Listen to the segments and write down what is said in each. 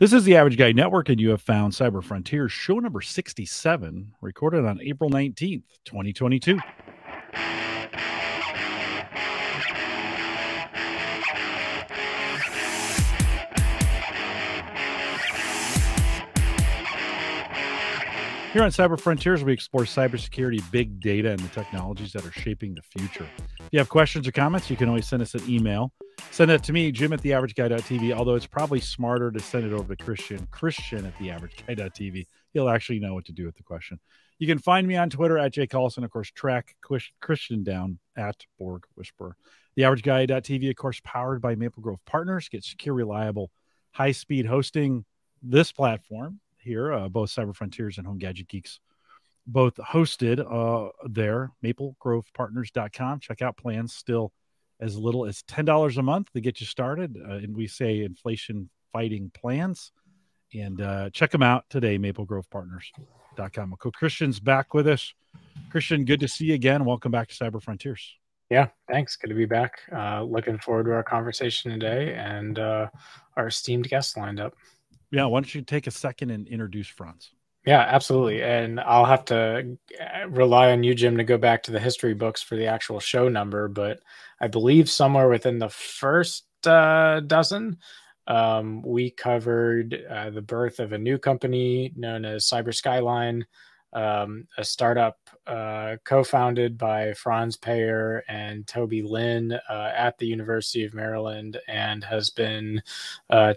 This is the Average Guy Network, and you have found Cyber Frontiers, show number 67, recorded on April 19th, 2022. Here on Cyber Frontiers, we explore cybersecurity, big data, and the technologies that are shaping the future. If you have questions or comments, you can always send us an email. Send it to me, Jim@theaverageguy.tv, although it's probably smarter to send it over to Christian at theaverageguy.tv. He'll actually know what to do with the question. You can find me on Twitter at @JCollison. Of course, track Christian down at Borg Whisperer. Theaverageguy.tv, of course, powered by Maple Grove Partners. Get secure, reliable, high-speed hosting. This platform here, both Cyber Frontiers and Home Gadget Geeks, both hosted there, maplegrovepartners.com. Check out plans still as little as $10 a month to get you started. And we say inflation fighting plans. And check them out today, maplegrovepartners.com. Christian's back with us. Christian, good to see you again. Welcome back to Cyber Frontiers. Yeah, thanks. Good to be back. Looking forward to our conversation today and our esteemed guests lined up. Yeah, why don't you take a second and introduce Franz? Yeah, absolutely. And I'll have to rely on you, Jim, to go back to the history books for the actual show number. But I believe somewhere within the first dozen, we covered the birth of a new company known as Cyber Skyline, a startup co-founded by Franz Payer and Toby Lin at the University of Maryland, and has been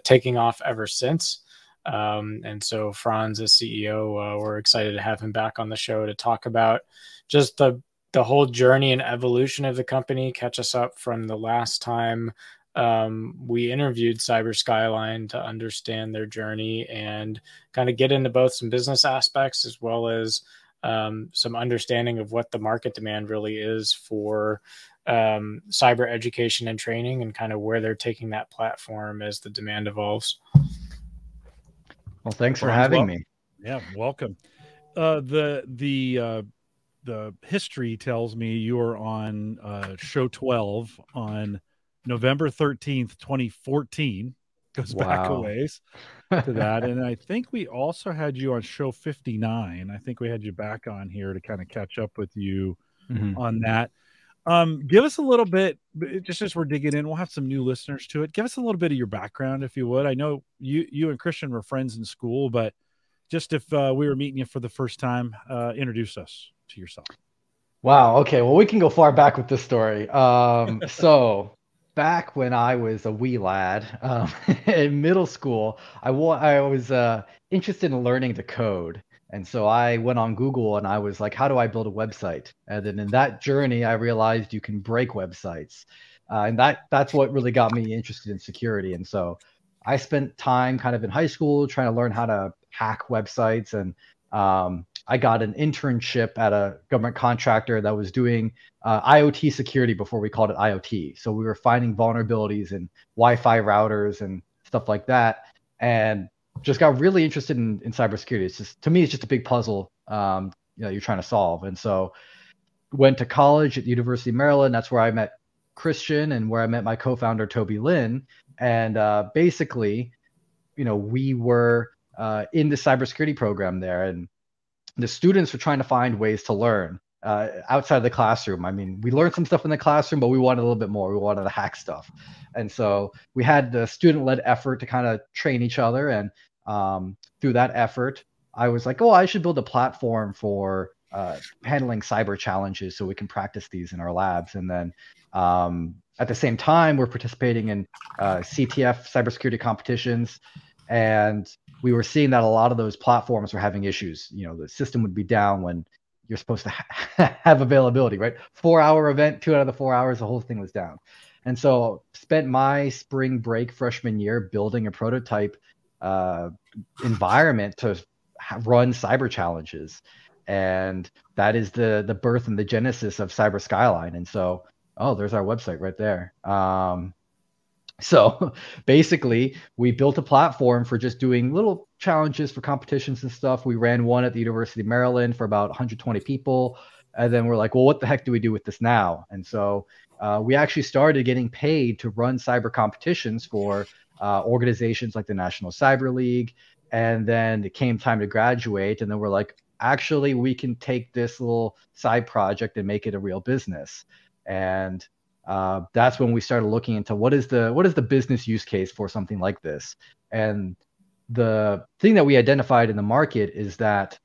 taking off ever since. And so Franz, as CEO, we're excited to have him back on the show to talk about just the whole journey and evolution of the company, catch us up from the last time we interviewed Cyber Skyline to understand their journey, and kind of get into both some business aspects as well as some understanding of what the market demand really is for cyber education and training, and kind of where they're taking that platform as the demand evolves. Well, thanks for having me. Yeah, welcome. The history tells me you were on show 12 on November 13th, 2014. Goes back a ways to that. And I think we also had you on show 59. I think we had you back on here to kind of catch up with you on that. Give us a little bit, just as we're digging in, we'll have some new listeners to it. Give us a little bit of your background, if you would. I know you and Christian were friends in school, but just if we were meeting you for the first time, introduce us to yourself. Wow. Okay. Well, we can go far back with this story. So back when I was a wee lad in middle school, I was interested in learning to code. And so I went on Google and I was like, how do I build a website? And then in that journey, I realized you can break websites. And that's what really got me interested in security. And so I spent time kind of in high school trying to learn how to hack websites. And I got an internship at a government contractor that was doing IoT security before we called it IoT. So we were finding vulnerabilities in Wi-Fi routers and stuff like that. And just got really interested in cybersecurity. It's just, to me, it's just a big puzzle you're trying to solve. And so went to college at the University of Maryland. That's where I met Christian and where I met my co-founder, Toby Lin. And basically, we were in the cybersecurity program there, and the students were trying to find ways to learn outside of the classroom. I mean, we learned some stuff in the classroom, but we wanted a little bit more. We wanted to hack stuff. And so we had the student-led effort to kind of train each other. And through that effort, I was like, oh, I should build a platform for handling cyber challenges so we can practice these in our labs. And then at the same time, we're participating in CTF cybersecurity competitions. And we were seeing that a lot of those platforms were having issues. The system would be down when you're supposed to have availability, right? 4-hour event, 2 out of the 4 hours, the whole thing was down. And so spent my spring break freshman year building a prototype environment to run cyber challenges. And that is the birth and the genesis of Cyber Skyline. And so, there's our website right there. So basically, we built a platform for just doing little challenges for competitions and stuff. We ran one at the University of Maryland for about 120 people. And then we're like, well, what the heck do we do with this now? And so we actually started getting paid to run cyber competitions for organizations like the National Cyber League. And then it came time to graduate, and then we're like, actually, we can take this little side project and make it a real business. And that's when we started looking into what is the business use case for something like this. And the thing that we identified in the market is that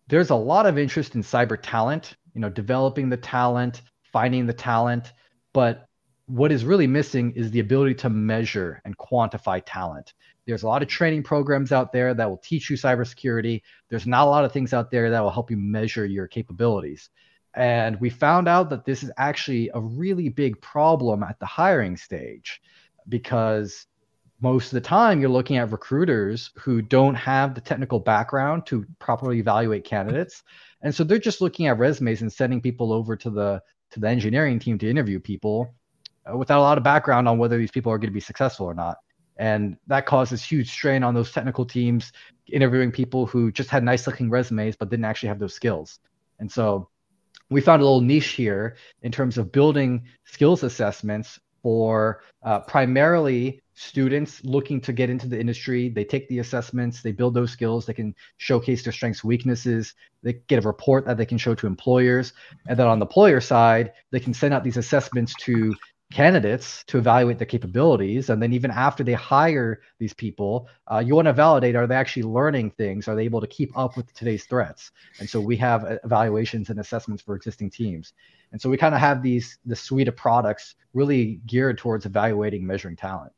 there's a lot of interest in cyber talent, developing the talent, finding the talent. But what is really missing is the ability to measure and quantify talent. There's a lot of training programs out there that will teach you cybersecurity. There's not a lot of things out there that will help you measure your capabilities. And we found out that this is actually a really big problem at the hiring stage, because most of the time you're looking at recruiters who don't have the technical background to properly evaluate candidates. And so they're just looking at resumes and sending people over to the engineering team to interview people without a lot of background on whether these people are going to be successful or not. And that causes huge strain on those technical teams, interviewing people who just had nice looking resumes but didn't actually have those skills. And so we found a little niche here in terms of building skills assessments for primarily students looking to get into the industry. They take the assessments, they build those skills, they can showcase their strengths, weaknesses, they get a report that they can show to employers. And then on the employer side, they can send out these assessments to candidates to evaluate their capabilities. And then even after they hire these people, you want to validate, are they actually learning things? Are they able to keep up with today's threats? And so we have evaluations and assessments for existing teams. And so we kind of have the suite of products really geared towards evaluating, measuring talent.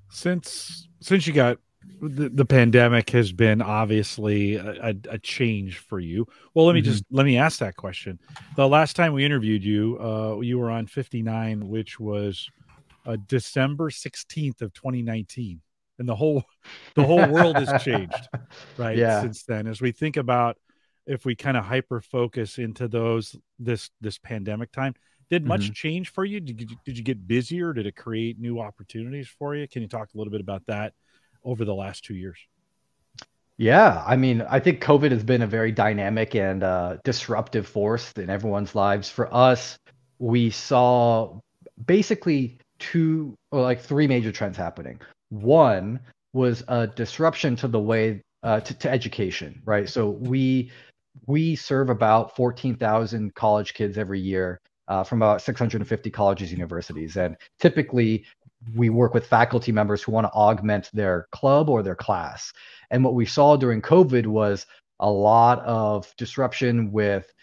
Since you got the pandemic has been obviously a change for you. Well, let me ask that question. The last time we interviewed you, you were on 59, which was December 16th of 2019, and the whole world has changed, right? Yeah. Since then, as we think about, if we kind of hyper focus into this pandemic time, did much change for you? Did you get busier? Did it create new opportunities for you? Can you talk a little bit about that over the last 2 years? Yeah, I mean, I think COVID has been a very dynamic and disruptive force in everyone's lives. For us, we saw basically three major trends happening. One was a disruption to the way to education, right? So we serve about 14,000 college kids every year from about 650 colleges, universities, and typically we work with faculty members who want to augment their club or their class. And what we saw during COVID was a lot of disruption with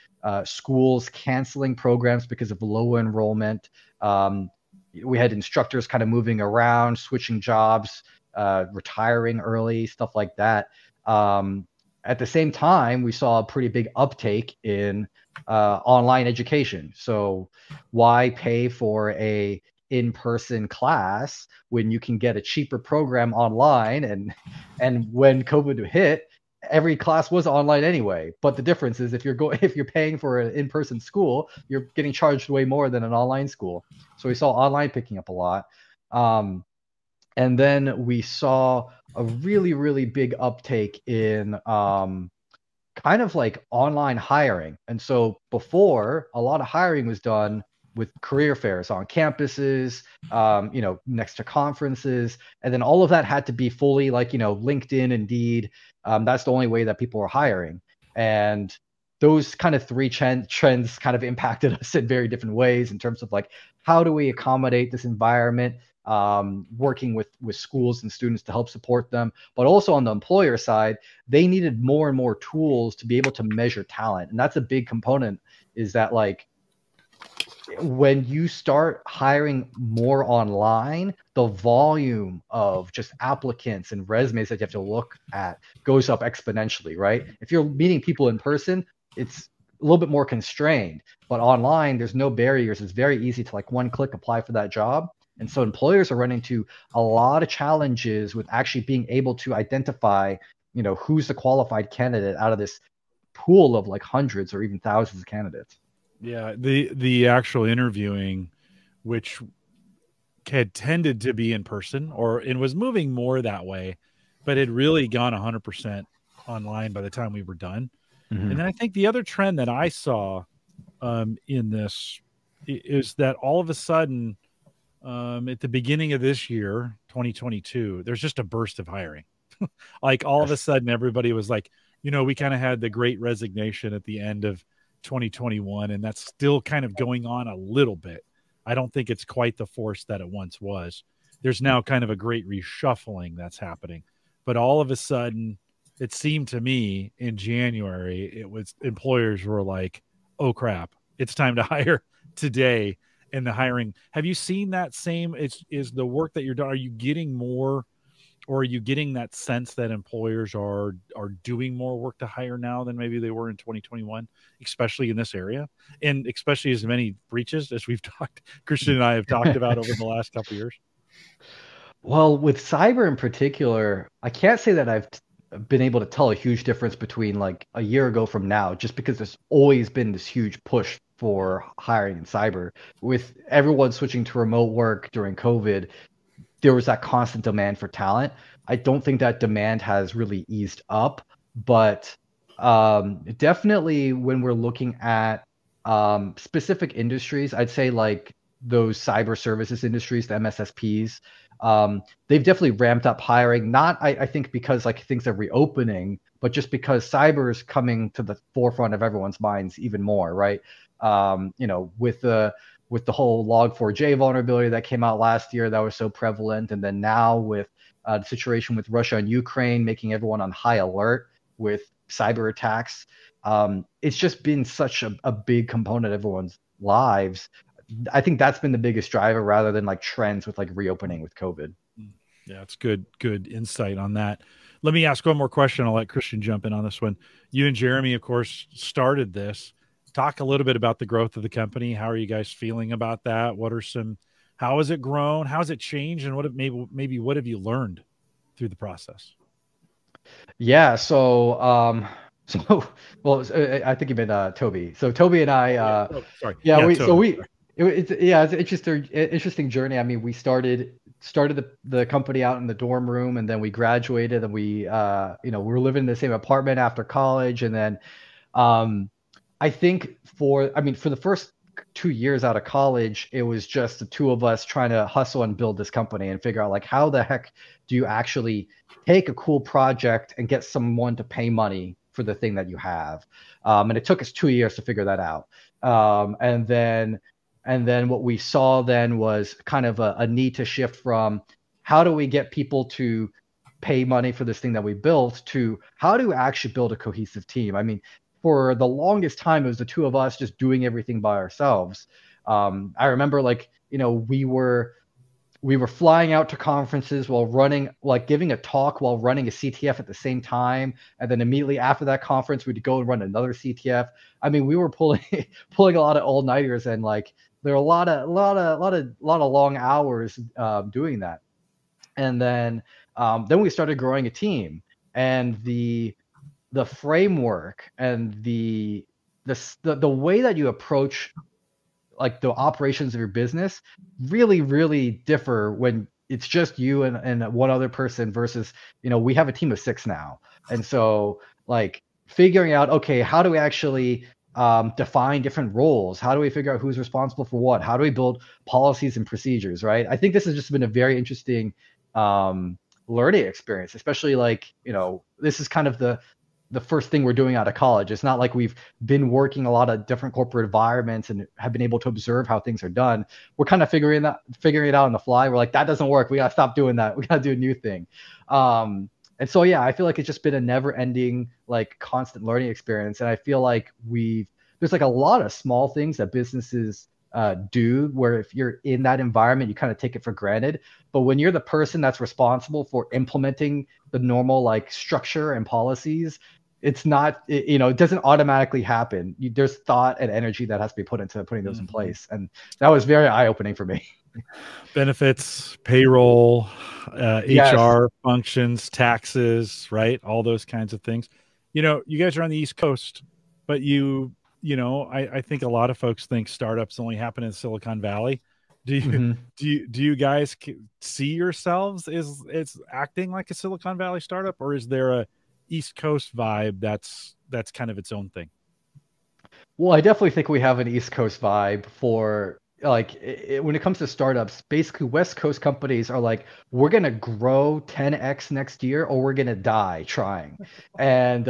schools canceling programs because of low enrollment. We had instructors kind of moving around, switching jobs, retiring early, stuff like that. At the same time, we saw a pretty big uptake in online education. So why pay for a in-person class when you can get a cheaper program online? And when COVID hit, every class was online anyway. But the difference is if you're paying for an in-person school, you're getting charged way more than an online school. So we saw online picking up a lot. And then we saw a really, really big uptake in kind of like online hiring. And so before, a lot of hiring was done with career fairs on campuses, next to conferences. And then all of that had to be fully LinkedIn, Indeed. That's the only way that people were hiring. And those kind of three trends kind of impacted us in very different ways in terms of how do we accommodate this environment, working with schools and students to help support them. But also on the employer side, they needed more and more tools to be able to measure talent. And that's a big component, is that when you start hiring more online, the volume of just applicants and resumes that you have to look at goes up exponentially, right? If you're meeting people in person, it's a little bit more constrained, but online, there's no barriers. It's very easy to one click apply for that job. And so employers are running into a lot of challenges with actually being able to identify, who's the qualified candidate out of this pool of hundreds or even thousands of candidates. Yeah, the actual interviewing, which had tended to be in person, and was moving more that way, but had really gone 100% online by the time we were done. And then I think the other trend that I saw in this is that all of a sudden at the beginning of this year, 2022, there's just a burst of hiring. Like all of a sudden, everybody was like, we kind of had the great resignation at the end of 2021, and that's still kind of going on a little bit. I don't think it's quite the force that it once was. There's now kind of a great reshuffling that's happening. But all of a sudden, it seemed to me in January, it was employers were like, oh crap, it's time to hire today. And the hiring, have you seen that same, is the work that you're doing, are you getting more, or are you getting that sense that employers are doing more work to hire now than maybe they were in 2021, especially in this area, and especially as many breaches as we've talked, Christian and I have talked about over the last couple of years? Well, with cyber in particular, I can't say that I've been able to tell a huge difference between like a year ago from now, just because there's always been this huge push for hiring in cyber. With everyone switching to remote work during COVID, there was that constant demand for talent. I don't think that demand has really eased up, but definitely when we're looking at specific industries, I'd say like those cyber services industries, the MSSPs, they've definitely ramped up hiring. Not, I think, because like things are reopening, but just because cyber is coming to the forefront of everyone's minds even more, right? With the whole Log4j vulnerability that came out last year that was so prevalent, and then now with the situation with Russia and Ukraine making everyone on high alert with cyber attacks, it's just been such a big component of everyone's lives. I think that's been the biggest driver rather than like trends with like reopening with COVID. Yeah, it's good insight on that. Let me ask one more question. I'll let Christian jump in on this one. You and Jeremy, of course, started this. Talk a little bit about the growth of the company. How are you guys feeling about that? How has it grown? How has it changed? And maybe what have you learned through the process? Yeah. So I think you meant Toby. So Toby and I, it's an interesting journey. I mean, we started the company out in the dorm room, and then we graduated, and we were living in the same apartment after college, and then I think for the first 2 years out of college, it was just the two of us trying to hustle and build this company and figure out like how the heck do you actually take a cool project and get someone to pay money for the thing that you have. And it took us 2 years to figure that out. And then what we saw then was kind of a need to shift from how do we get people to pay money for this thing that we built to how do we actually build a cohesive team. I mean, for the longest time, it was the two of us just doing everything by ourselves. I remember we were flying out to conferences while running, like giving a talk while running a CTF at the same time. And then immediately after that conference, we'd go and run another CTF. I mean, we were pulling a lot of all-nighters, and like there were a lot of long hours doing that. And then we started growing a team, and the framework and the way that you approach like the operations of your business really, really differ when it's just you and one other person versus, we have a team of 6 now. And so like figuring out, okay, how do we actually define different roles? How do we figure out who's responsible for what? How do we build policies and procedures, right? I think this has just been a very interesting learning experience, especially like, this is kind of the first thing we're doing out of college. It's not like we've been working a lot of different corporate environments and have been able to observe how things are done. We're kind of figuring it out on the fly. We're like, that doesn't work. We got to stop doing that. We got to do a new thing. And so, yeah, I feel like it's just been a never ending, like constant learning experience. And I feel like there's like a lot of small things that businesses do where if you're in that environment, you kind of take it for granted. But when you're the person that's responsible for implementing the normal like structure and policies, it's not, it doesn't automatically happen. There's thought and energy that has to be put into putting those in place. And that was very eye-opening for me. Benefits, payroll, Yes. HR functions, taxes, right? All those kinds of things. You guys are on the East Coast, but I think a lot of folks think startups only happen in Silicon Valley. Do you guys see yourselves as acting like a Silicon Valley startup, or is there a East Coast vibe that's kind of its own thing? Well, I definitely think we have an East Coast vibe for like when it comes to startups, basically West Coast companies are like, we're gonna grow 10x next year, or we're gonna die trying. And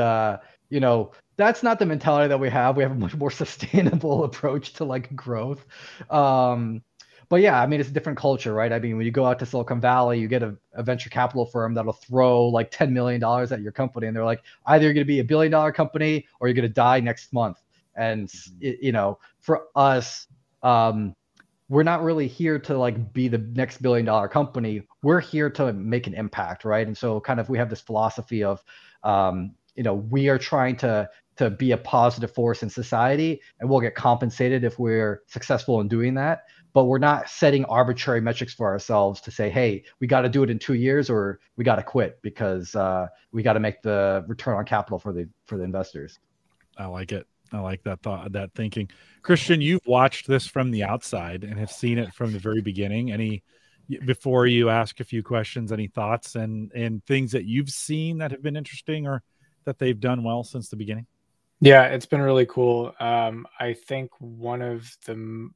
you know, that's not the mentality that we have. We have a much more sustainable approach to like growth. But yeah, I mean, it's a different culture, right? I mean, when you go out to Silicon Valley, you get a venture capital firm that'll throw like $10 million at your company, and they're like, either you're gonna be $1 billion company or you're gonna die next month. And you know, for us, we're not really here to like be the next $1 billion company. We're here to make an impact, right? And so kind of we have this philosophy of, you know, we are trying to be a positive force in society, and we'll get compensated if we're successful in doing that. But we're not setting arbitrary metrics for ourselves to say, hey, we got to do it in 2 years, or we got to quit because we got to make the return on capital for the investors. I like it. I like that thought, that thinking. Christian, you've watched this from the outside and have seen it from the very beginning. Before you ask a few questions, any thoughts and things that you've seen that have been interesting or that they've done well since the beginning? Yeah, it's been really cool. I think one of the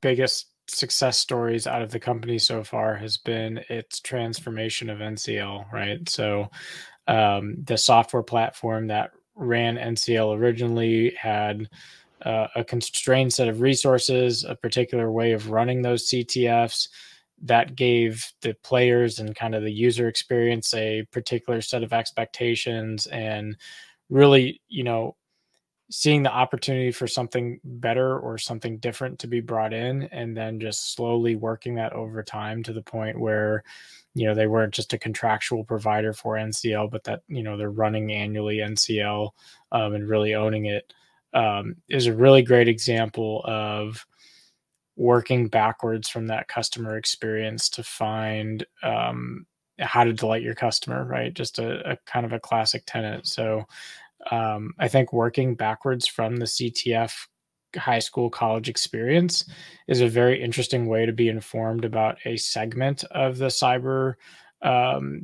biggest success stories out of the company so far has been its transformation of NCL, right? So the software platform that ran NCL originally had a constrained set of resources, a particular way of running those CTFs that gave the players and kind of the user experience a particular set of expectations, and really, you know, seeing the opportunity for something better or something different to be brought in, and then just slowly working that over time to the point where, you know, they weren't just a contractual provider for NCL, but that, you know, they're running annually NCL and really owning it, is a really great example of working backwards from that customer experience to find how to delight your customer, right? Just a kind of a classic tenet. So I think working backwards from the CTF high school college experience is a very interesting way to be informed about a segment of the cyber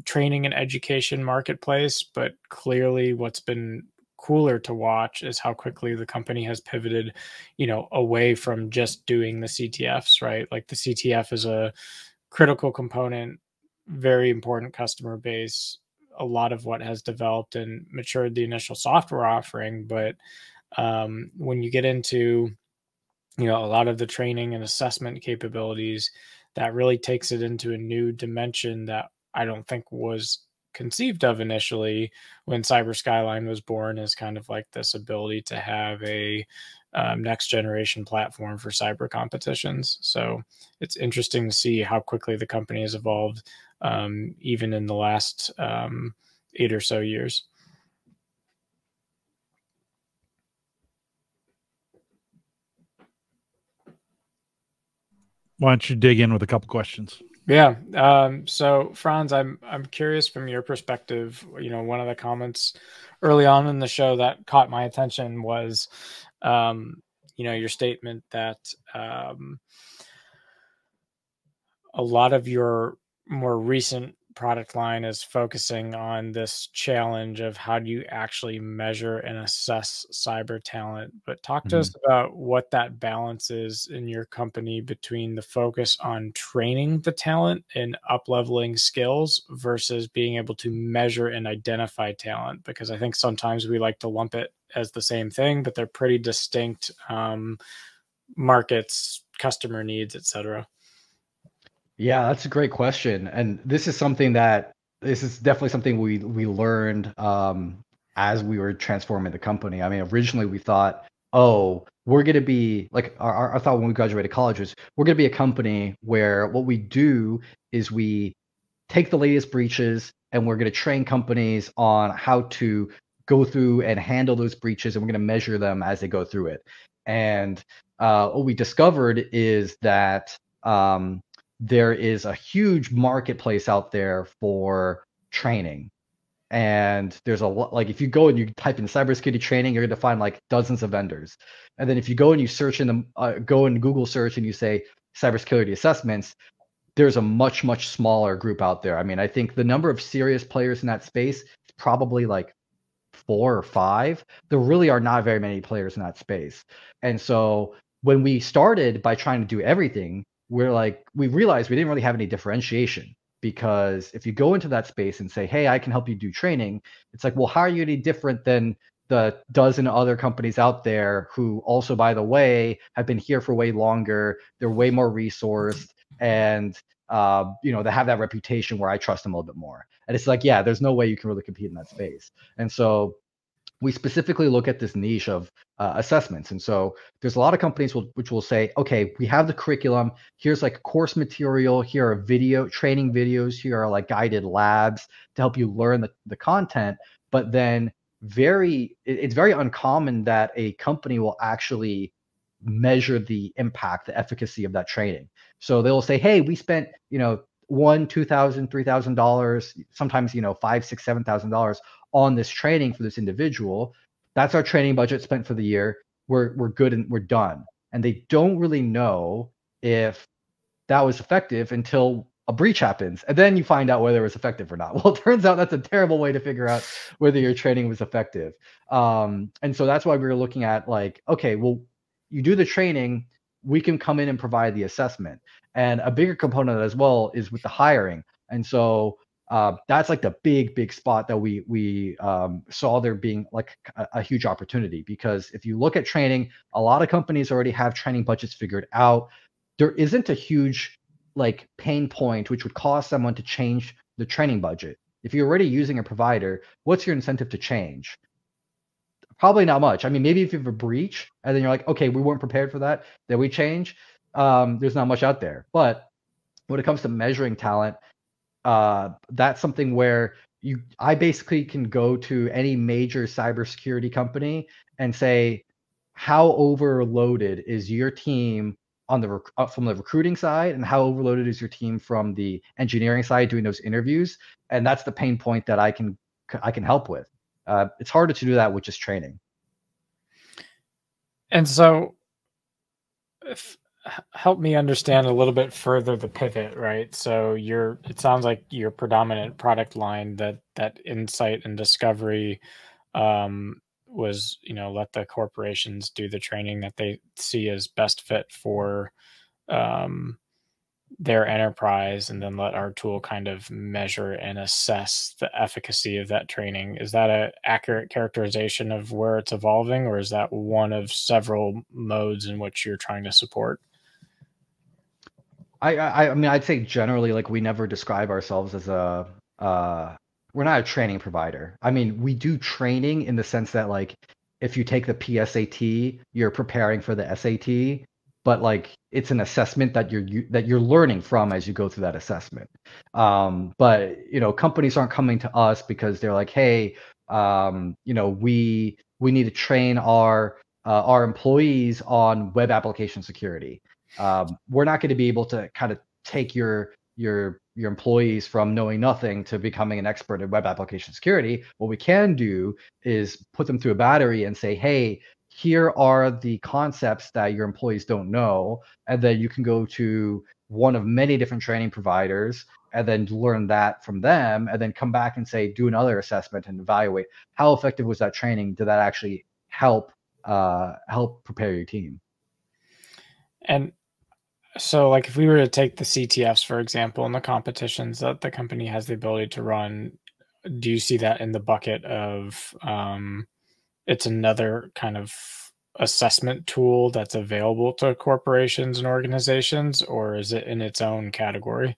training and education marketplace. But clearly what's been cooler to watch is how quickly the company has pivoted, you know, away from just doing the CTFs, right? Like the CTF is a critical component, very important customer base, a lot of what has developed and matured the initial software offering. But when you get into, you know, a lot of the training and assessment capabilities, that really takes it into a new dimension that I don't think was conceived of initially when Cyber Skyline was born, as kind of like this ability to have a next generation platform for cyber competitions. So it's interesting to see how quickly the company has evolved, even in the last 8 or so years. Why don't you dig in with a couple questions? Yeah. So Franz, I'm curious from your perspective. You know, one of the comments early on in the show that caught my attention was, you know, your statement that a lot of your more recent product line is focusing on this challenge of how do you actually measure and assess cyber talent. But talk to us about what that balance is in your company between the focus on training the talent and up-leveling skills versus being able to measure and identify talent. Because I think sometimes we like to lump it as the same thing, but they're pretty distinct markets, customer needs, etc. Yeah, that's a great question. And this is definitely something we learned as we were transforming the company. I mean, originally we thought, oh, we're going to be like our thought when we graduated college was we're going to be a company where what we do is we take the latest breaches and we're going to train companies on how to go through and handle those breaches, and we're going to measure them as they go through it. And what we discovered is that there is a huge marketplace out there for training. And there's a lot, like if you go and you type in cybersecurity training, you're going to find like dozens of vendors. And then if you go and you search in the, go in Google search and you say cybersecurity assessments, there's a much, much smaller group out there. I mean, I think the number of serious players in that space is probably like 4 or 5. There really are not very many players in that space. And so when we started by trying to do everything, we realized we didn't really have any differentiation, because if you go into that space and say, hey, I can help you do training, it's like, well, how are you any different than the dozen other companies out there who also, by the way, have been here for way longer, they're way more resourced, and they have that reputation where I trust them a little bit more. And it's like, yeah, there's no way you can really compete in that space. And so we specifically look at this niche of assessments. And so there's a lot of companies which will say, okay, we have the curriculum. Here's like course material. Here are training videos. Here are like guided labs to help you learn the content. But then it's very uncommon that a company will actually measure the impact, the efficacy of that training. So they'll say, hey, we spent, $1,000, $2,000, $3,000, sometimes, $5,000, $6,000, $7,000 on this training for this individual. That's our training budget spent for the year. We're good and we're done. And they don't really know if that was effective until a breach happens. And then you find out whether it was effective or not. Well, it turns out that's a terrible way to figure out whether your training was effective. And so that's why we were looking at like, okay, well, you do the training, we can come in and provide the assessment. And a bigger component as well is with the hiring. And so that's like the big spot that we saw there being like a huge opportunity, because if you look at training, a lot of companies already have training budgets figured out. There isn't a huge like pain point which would cause someone to change the training budget. If you're already using a provider, what's your incentive to change? Probably not much. I mean, maybe if you have a breach and then you're like, okay, we weren't prepared for that, then we change. There's not much out there. But when it comes to measuring talent, that's something where I basically can go to any major cybersecurity company and say, how overloaded is your team on from the recruiting side, and how overloaded is your team from the engineering side doing those interviews? And that's the pain point that I can help with. It's harder to do that with just training. And so help me understand a little bit further the pivot, right? So it sounds like your predominant product line, that insight and discovery was, let the corporations do the training that they see as best fit for their enterprise, and then let our tool kind of measure and assess the efficacy of that training. Is that an accurate characterization of where it's evolving, or is that one of several modes in which you're trying to support? I mean, I'd say generally, like, we never describe ourselves as we're not a training provider. I mean, we do training in the sense that, like, if you take the PSAT, you're preparing for the SAT, but like it's an assessment that you're learning from as you go through that assessment. But companies aren't coming to us because they're like, hey, we need to train our employees on web application security. We're not going to be able to kind of take your employees from knowing nothing to becoming an expert in web application security. What we can do is put them through a battery and say, hey, here are the concepts that your employees don't know, and then you can go to one of many different training providers and then learn that from them, and then come back and say, do another assessment and evaluate how effective was that training. Did that actually help prepare your team? And so, like, if we were to take the CTFs, for example, and the competitions that the company has the ability to run, do you see that in the bucket of it's another kind of assessment tool that's available to corporations and organizations, or is it in its own category?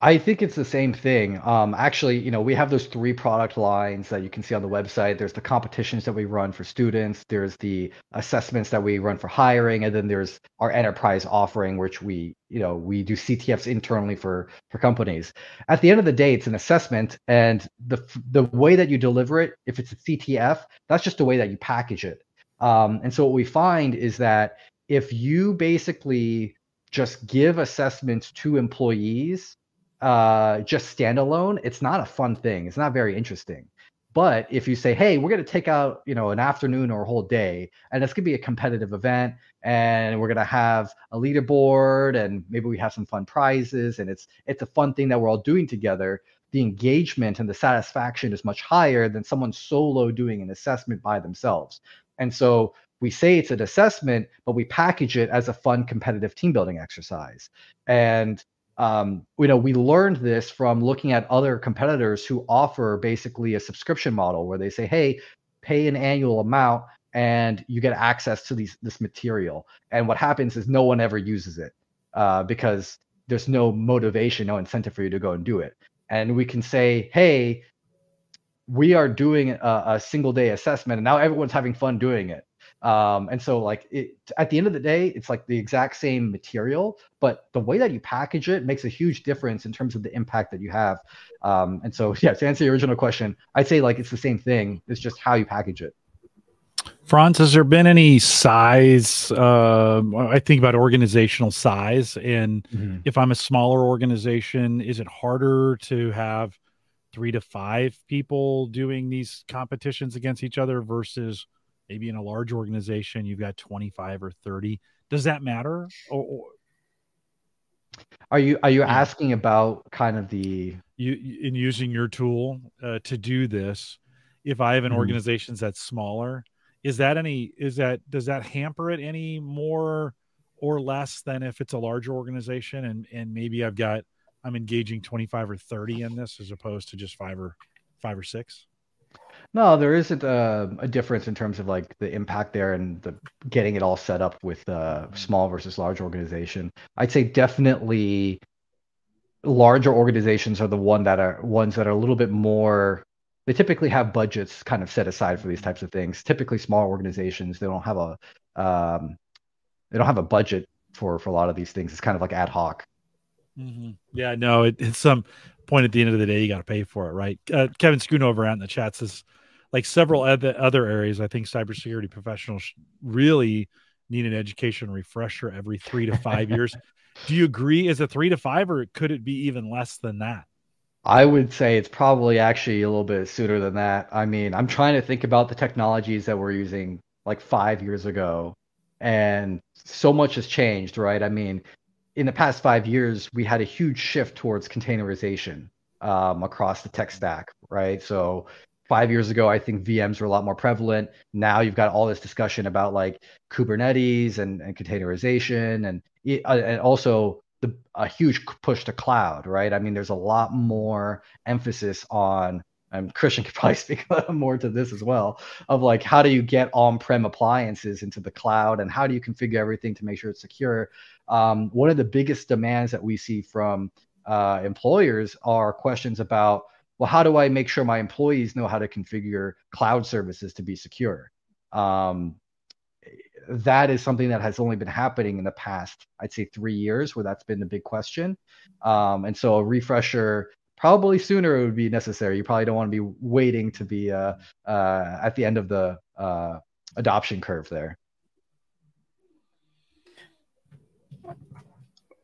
I think it's the same thing. Actually, we have those 3 product lines that you can see on the website. There's the competitions that we run for students. There's the assessments that we run for hiring, and then there's our enterprise offering, which we do CTFs internally for companies. At the end of the day, it's an assessment, and the way that you deliver it, if it's a CTF, that's just the way that you package it. And so what we find is that if you basically just give assessments to employees, just standalone, it's not a fun thing. It's not very interesting. But if you say, hey, we're going to take out, an afternoon or a whole day, and it's going to be a competitive event, and we're going to have a leaderboard, and maybe we have some fun prizes, and it's a fun thing that we're all doing together, the engagement and the satisfaction is much higher than someone solo doing an assessment by themselves. And so we say it's an assessment, but we package it as a fun competitive team building exercise. And we learned this from looking at other competitors who offer basically a subscription model where they say, hey, pay an annual amount and you get access to this material. And what happens is no one ever uses it because there's no motivation, no incentive for you to go and do it. And we can say, hey, we are doing a single day assessment, and now everyone's having fun doing it. And so like at the end of the day, it's like the exact same material, but the way that you package it makes a huge difference in terms of the impact that you have. And so, yeah, to answer your original question, I'd say like it's the same thing. It's just how you package it. Franz, has there been any size? I think about organizational size, and if I'm a smaller organization, is it harder to have 3 to 5 people doing these competitions against each other versus maybe in a large organization you've got 25 or 30? Does that matter? Are you asking about kind of in using your tool to do this? If I have an organization that's smaller, does that hamper it any more or less than if it's a larger organization and maybe I'm engaging 25 or 30 in this as opposed to just five or six? No, there isn't a difference in terms of like the impact there and the getting it all set up with small versus large organization. I'd say definitely larger organizations are the ones that are a little bit more. They typically have budgets kind of set aside for these types of things. Typically, small organizations, they don't have a budget for a lot of these things. It's kind of like ad hoc. Yeah, no, it's some point at the end of the day, you got to pay for it, right? Kevin Schoonover out in the chat says, like several other areas, I think cybersecurity professionals really need an education refresher every 3 to 5 years. Do you agree? Is it 3 to 5, or could it be even less than that? I would say it's probably actually a little bit sooner than that. I mean, I'm trying to think about the technologies that we're using like 5 years ago, and so much has changed, right? I mean, in the past 5 years, we had a huge shift towards containerization across the tech stack, right? So 5 years ago, I think VMs were a lot more prevalent. Now you've got all this discussion about like Kubernetes and containerization and also a huge push to cloud, right? I mean, there's a lot more emphasis on, and Christian could probably speak more to this as well, of like how do you get on-prem appliances into the cloud and how do you configure everything to make sure it's secure? One of the biggest demands that we see from employers are questions about, well, how do I make sure my employees know how to configure cloud services to be secure? That is something that has only been happening in the past, I'd say 3 years, where that's been the big question. And so a refresher probably sooner would be necessary. You probably don't want to be waiting to be at the end of the adoption curve there.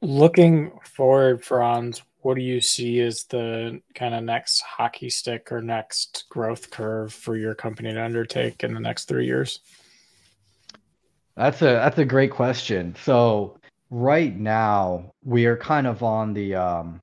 Looking forward, Franz, what do you see as the kind of next hockey stick or next growth curve for your company to undertake in the next 3 years? That's a great question. So right now we are kind of on the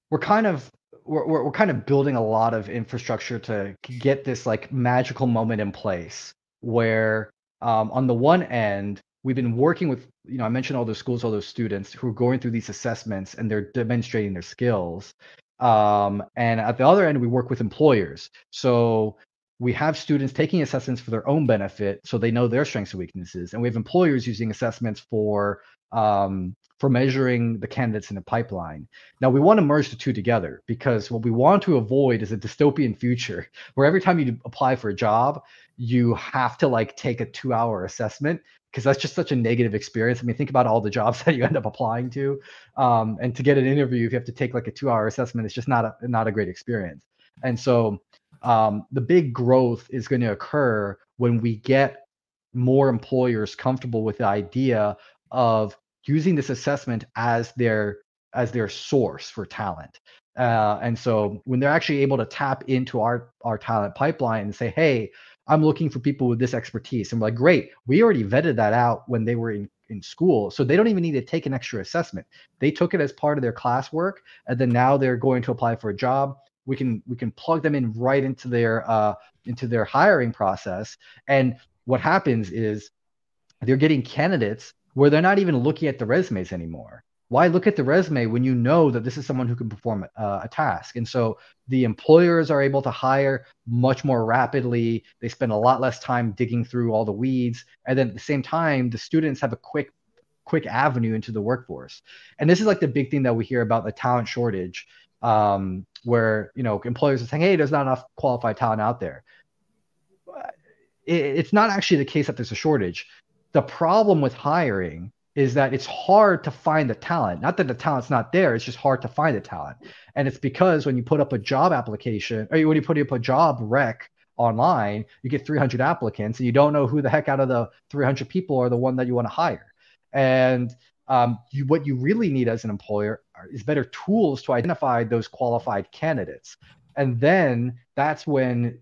we're kind of building a lot of infrastructure to get this like magical moment in place where on the one end we've been working with, I mentioned all those schools, all those students who are going through these assessments and they're demonstrating their skills. And at the other end, we work with employers. So we have students taking assessments for their own benefit, so they know their strengths and weaknesses. And we have employers using assessments for measuring the candidates in the pipeline. Now, we want to merge the two together because what we want to avoid is a dystopian future where every time you apply for a job, you have to like take a 2-hour assessment, because that's just such a negative experience. I mean, think about all the jobs that you end up applying to. And to get an interview, if you have to take like a 2-hour assessment, it's just not a great experience. And so the big growth is going to occur when we get more employers comfortable with the idea of using this assessment as their source for talent. And so when they're actually able to tap into our talent pipeline and say, hey, I'm looking for people with this expertise. And we're like, great, we already vetted that out when they were in school. So they don't even need to take an extra assessment. They took it as part of their classwork. And then now they're going to apply for a job. We can plug them in right into their hiring process. And what happens is they're getting candidates where they're not even looking at the resumes anymore. Why look at the resume when you know that this is someone who can perform a task? And so the employers are able to hire much more rapidly. They spend a lot less time digging through all the weeds. And then at the same time, the students have a quick avenue into the workforce. And this is like the big thing that we hear about the talent shortage, where, you know, employers are saying, hey, there's not enough qualified talent out there. It's not actually the case that there's a shortage. The problem with hiring is that it's hard to find the talent. Not that the talent's not there, it's just hard to find the talent. And it's because when you put up a job application, or when you put up a job rec online, you get 300 applicants and you don't know who the heck out of the 300 people are the one that you want to hire. And what you really need as an employer is better tools to identify those qualified candidates. And then that's when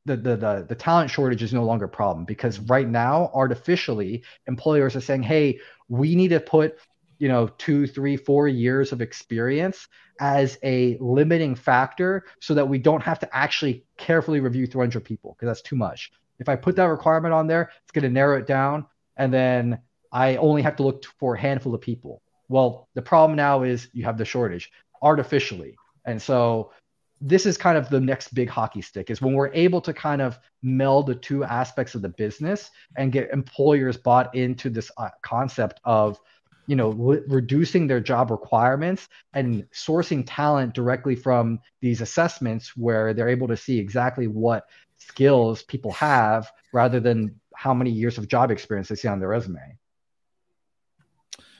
the talent shortage is no longer a problem, because right now, artificially, employers are saying, hey, we need to put, you know, 2, 3, 4 years of experience as a limiting factor so that we don't have to actually carefully review 300 people, because that's too much. If I put that requirement on there, it's going to narrow it down, and then I only have to look for a handful of people. Well, the problem now is you have the shortage artificially. And so this is kind of the next big hockey stick, is when we're able to kind of meld the two aspects of the business and get employers bought into this concept of, you know, reducing their job requirements and sourcing talent directly from these assessments where they're able to see exactly what skills people have rather than how many years of job experience they see on their resume.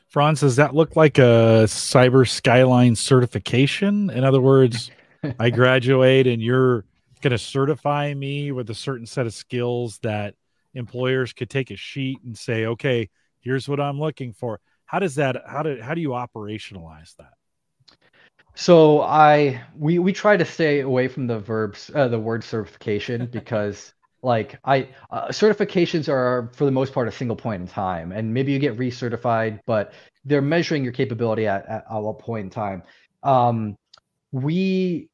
Franz, does that look like a Cyber Skyline certification? In other words, I graduate and you're going to certify me with a certain set of skills that employers could take a sheet and say, okay, here's what I'm looking for. How do you operationalize that? So we try to stay away from the word certification, because like certifications are for the most part a single point in time, and maybe you get recertified, but they're measuring your capability at a point in time. We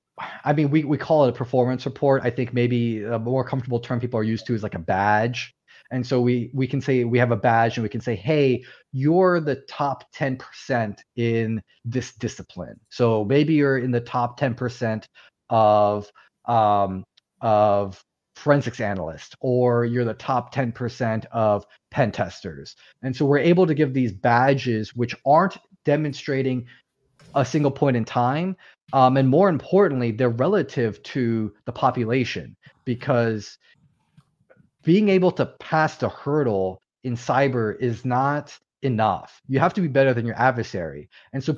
call it a performance report. I think maybe a more comfortable term people are used to is like a badge. And so we can say we have a badge and we can say, hey, you're the top 10% in this discipline. So maybe you're in the top 10% of forensics analysts, or you're the top 10% of pen testers. And so we're able to give these badges which aren't demonstrating a single point in time. And more importantly, they're relative to the population, because being able to pass the hurdle in cyber is not enough. You have to be better than your adversary. And so to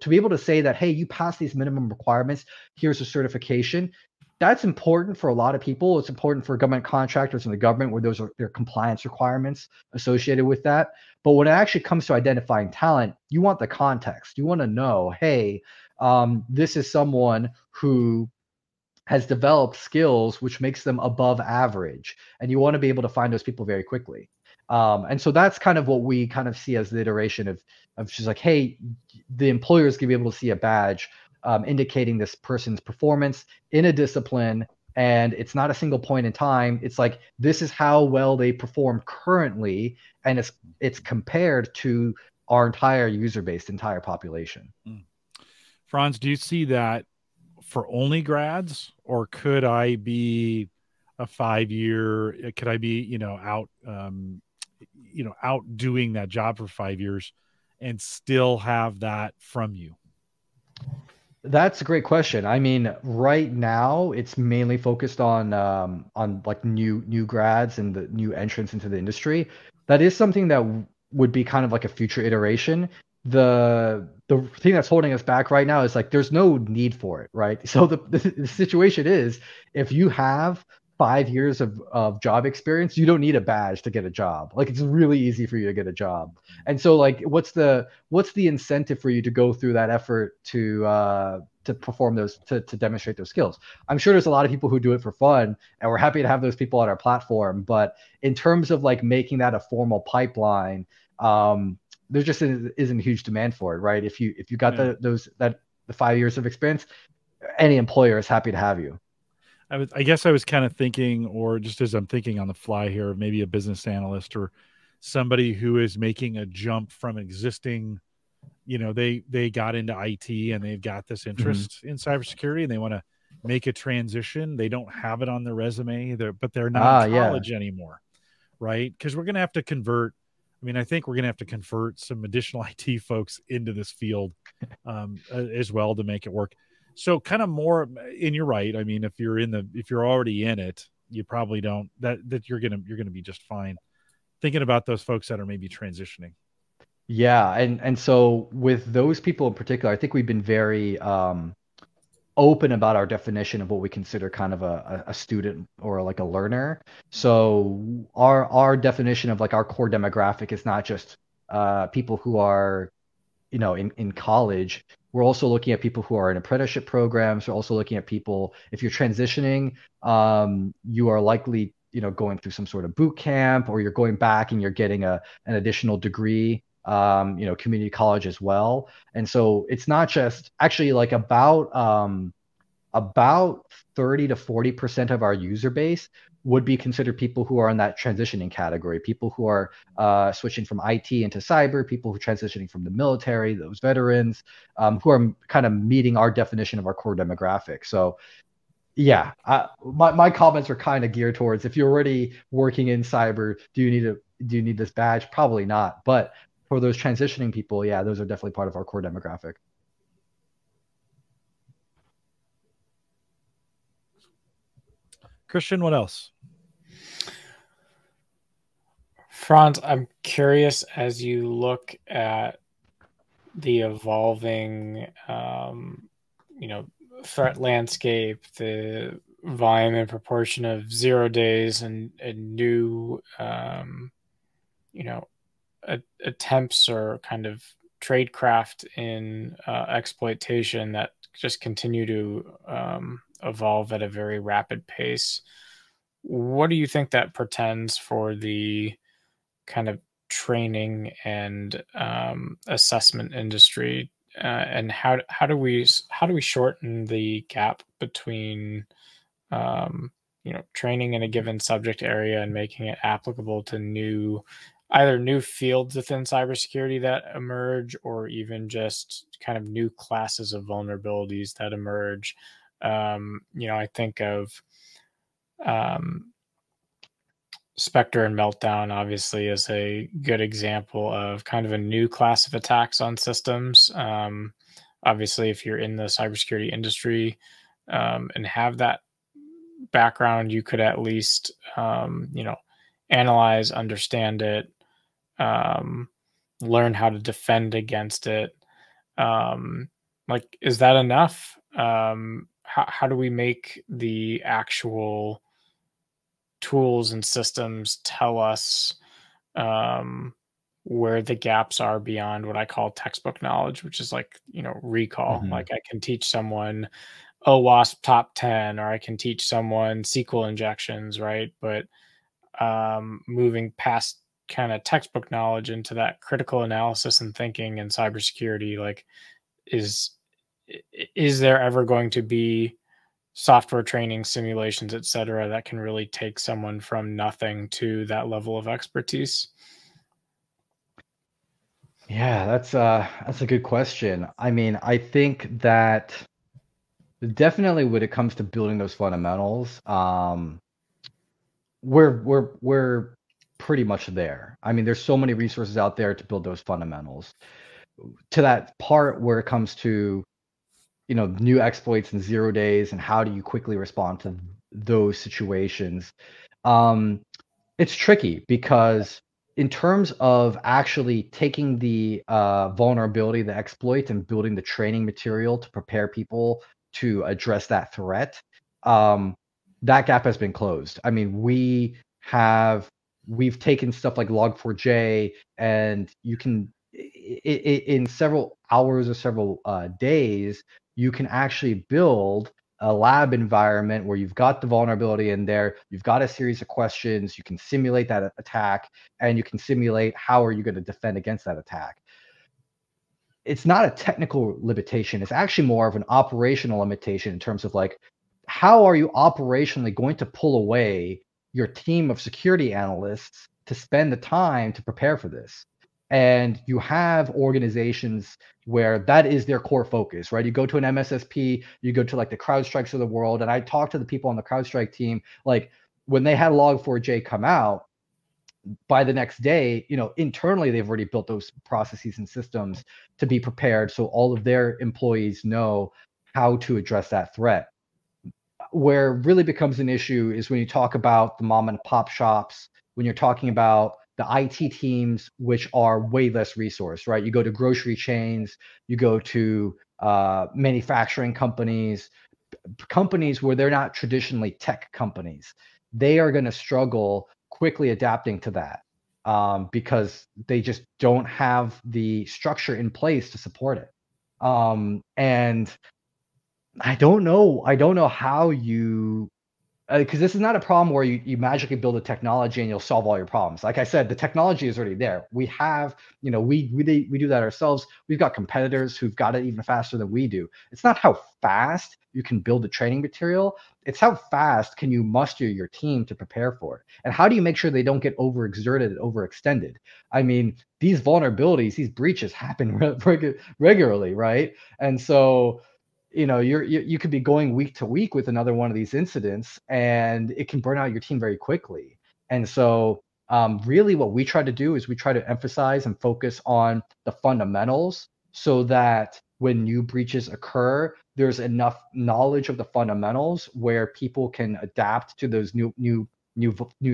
be able to say that, hey, you pass these minimum requirements, here's a certification, that's important for a lot of people. It's important for government contractors in the government, where those are their compliance requirements associated with that. But when it actually comes to identifying talent, you want the context. You want to know, hey, this is someone who has developed skills which makes them above average, and you want to be able to find those people very quickly. And so that's kind of what we kind of see as the iteration of just like, hey, the employers can be able to see a badge indicating this person's performance in a discipline, and it's not a single point in time. It's like, this is how well they perform currently, and it's compared to our entire user base, entire population. Franz, do you see that for only grads, or could I be a 5-year? Could I be, out doing that job for 5 years and still have that from you? That's a great question. I mean, right now it's mainly focused on like new grads and the new entrants into the industry. That is something that would be kind of like a future iteration. The thing that's holding us back right now is like there's no need for it, right? So the situation is, if you have 5 years of job experience, you don't need a badge to get a job. Like, it's really easy for you to get a job. And so like, what's the incentive for you to go through that effort to perform those, to demonstrate those skills? I'm sure there's a lot of people who do it for fun, and we're happy to have those people on our platform. But in terms of like making that a formal pipeline, there just isn't huge demand for it, right? If you got the 5 years of experience, any employer is happy to have you. I guess I was kind of thinking, or just as I'm thinking on the fly here, maybe a business analyst or somebody who is making a jump from existing, they got into IT and they've got this interest in cybersecurity and they want to make a transition. They don't have it on their resume, but they're not in Yeah. college anymore, right? Because we're going to have to convert. I mean, I think we're going to have to convert some additional IT folks into this field as well to make it work. So kind of more, and you're right. I mean, if you're already in it, you probably don't, that you're going to be just fine. Thinking about those folks that are maybe transitioning. Yeah, and so with those people in particular, I think we've been very open about our definition of what we consider kind of a student or like a learner. So our definition of like our core demographic is not just people who are, in college. We're also looking at people who are in apprenticeship programs. We're also looking at people, if you're transitioning, you are likely, going through some sort of boot camp, or you're going back and you're getting an additional degree, community college as well. And so it's not just actually like about 30 to 40% of our user base would be considered people who are in that transitioning category, people who are switching from IT into cyber, people who are transitioning from the military, those veterans, who are kind of meeting our definition of our core demographic. So yeah, my comments are kind of geared towards, if you're already working in cyber, do you need this badge? Probably not. But for those transitioning people, yeah, those are definitely part of our core demographic. Christian, what else? Franz, I'm curious, as you look at the evolving, threat landscape, the volume and proportion of 0 days and new, attempts or kind of tradecraft in exploitation that just continue to evolve at a very rapid pace. What do you think that portends for the kind of training and assessment industry, and how do we shorten the gap between training in a given subject area and making it applicable to either new fields within cybersecurity that emerge, or even just kind of new classes of vulnerabilities that emerge? I think of Spectre and Meltdown, obviously, as a good example of kind of a new class of attacks on systems. Obviously, if you're in the cybersecurity industry and have that background, you could at least, analyze, understand it, learn how to defend against it. Is that enough? How do we make the actual tools and systems tell us where the gaps are beyond what I call textbook knowledge, which is like, recall. Mm-hmm. Like I can teach someone OWASP top 10, or I can teach someone SQL injections, right? But moving past kind of textbook knowledge into that critical analysis and thinking in cybersecurity, like is there ever going to be software training, simulations, et cetera, that can really take someone from nothing to that level of expertise? Yeah, that's a good question. I mean, I think that definitely when it comes to building those fundamentals, we're pretty much there. I mean, there's so many resources out there to build those fundamentals. To that part where it comes to, new exploits in 0 days and how do you quickly respond to those situations, it's tricky because in terms of actually taking the vulnerability, the exploit, and building the training material to prepare people to address that threat, that gap has been closed. I mean, we've taken stuff like Log4j, and you can, in several hours or several days, you can actually build a lab environment where you've got the vulnerability in there, you've got a series of questions, you can simulate that attack, and you can simulate how are you going to defend against that attack. It's not a technical limitation. It's actually more of an operational limitation in terms of like, how are you operationally going to pull away your team of security analysts to spend the time to prepare for this? And you have organizations where that is their core focus, right? You go to an MSSP, you go to like the CrowdStrikes of the world, and I talked to the people on the CrowdStrike team, like when they had Log4j come out, by the next day, internally they've already built those processes and systems to be prepared, so all of their employees know how to address that threat. Where it really becomes an issue is when you talk about the mom and pop shops, when you're talking about the IT teams, which are way less resourced, right? You go to grocery chains, you go to manufacturing companies where they're not traditionally tech companies. They are going to struggle quickly adapting to that because they just don't have the structure in place to support it. And I don't know how you, because this is not a problem where you magically build a technology and you'll solve all your problems. Like I said, the technology is already there. We have, we do that ourselves. We've got competitors who've got it even faster than we do. It's not how fast you can build the training material. It's how fast can you muster your team to prepare for it. And how do you make sure they don't get overexerted and overextended? I mean, these vulnerabilities, these breaches happen regularly, right? And so, you could be going week to week with another one of these incidents, and it can burn out your team very quickly. And so really what we try to do is we try to emphasize and focus on the fundamentals so that when new breaches occur, there's enough knowledge of the fundamentals where people can adapt to those new